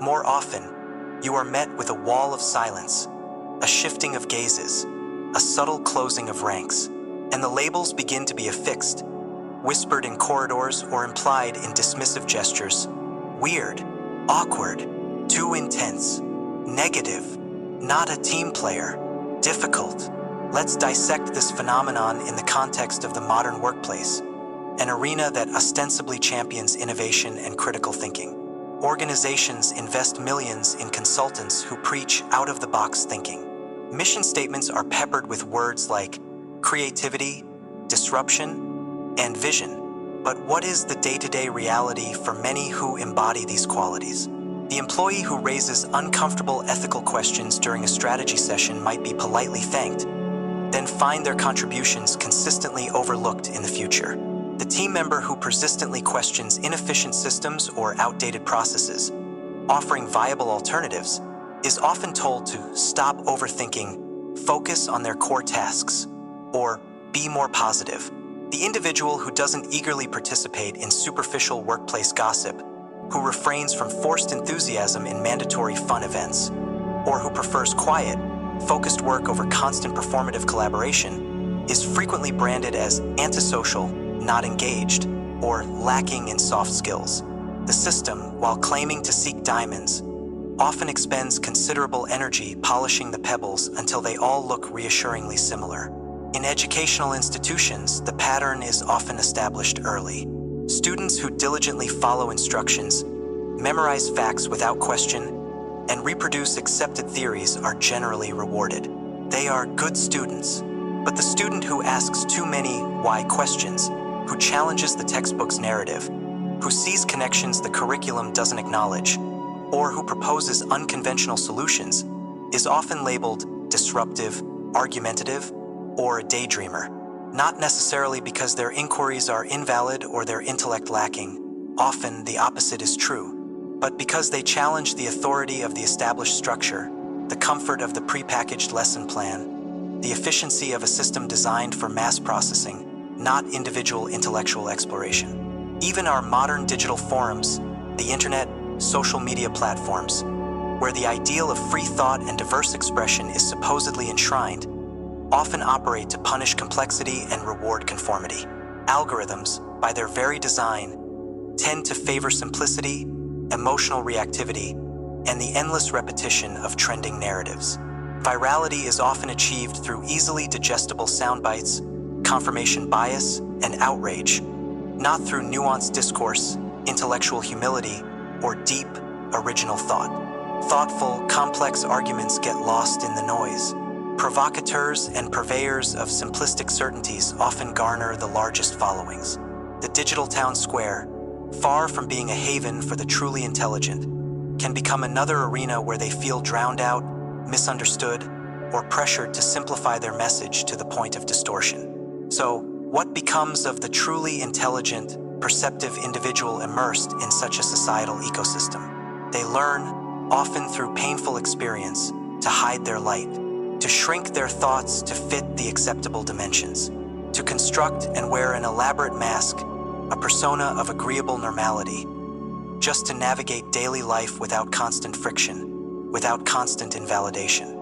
More often, you are met with a wall of silence, a shifting of gazes, a subtle closing of ranks, and the labels begin to be affixed, whispered in corridors or implied in dismissive gestures. Weird, awkward, too intense, negative, not a team player, difficult. Let's dissect this phenomenon in the context of the modern workplace, an arena that ostensibly champions innovation and critical thinking. Organizations invest millions in consultants who preach out-of-the-box thinking. Mission statements are peppered with words like creativity, disruption, and vision. But what is the day-to-day reality for many who embody these qualities? The employee who raises uncomfortable ethical questions during a strategy session might be politely thanked, then find their contributions consistently overlooked in the future. The team member who persistently questions inefficient systems or outdated processes, offering viable alternatives, is often told to stop overthinking, focus on their core tasks, or be more positive. The individual who doesn't eagerly participate in superficial workplace gossip, who refrains from forced enthusiasm in mandatory fun events, or who prefers quiet, focused work over constant performative collaboration, is frequently branded as antisocial, not engaged, or lacking in soft skills. The system, while claiming to seek diamonds, often expends considerable energy polishing the pebbles until they all look reassuringly similar. In educational institutions, the pattern is often established early. Students who diligently follow instructions, memorize facts without question, and reproduce accepted theories are generally rewarded. They are good students. But the student who asks too many why questions, who challenges the textbook's narrative, who sees connections the curriculum doesn't acknowledge, or who proposes unconventional solutions, is often labeled disruptive, argumentative, or a daydreamer. Not necessarily because their inquiries are invalid or their intellect lacking. Often the opposite is true, but because they challenge the authority of the established structure, the comfort of the prepackaged lesson plan, the efficiency of a system designed for mass processing, not individual intellectual exploration. Even our modern digital forums, the internet, social media platforms, where the ideal of free thought and diverse expression is supposedly enshrined, often operate to punish complexity and reward conformity. Algorithms, by their very design, tend to favor simplicity, emotional reactivity, and the endless repetition of trending narratives. Virality is often achieved through easily digestible sound bites, confirmation bias, and outrage, not through nuanced discourse, intellectual humility, or deep, original thought. Thoughtful, complex arguments get lost in the noise. Provocateurs and purveyors of simplistic certainties often garner the largest followings. The digital town square, far from being a haven for the truly intelligent, can become another arena where they feel drowned out, misunderstood, or pressured to simplify their message to the point of distortion. So, what becomes of the truly intelligent, perceptive individual immersed in such a societal ecosystem? They learn, often through painful experience, to hide their light, to shrink their thoughts to fit the acceptable dimensions, to construct and wear an elaborate mask, a persona of agreeable normality, just to navigate daily life without constant friction, without constant invalidation.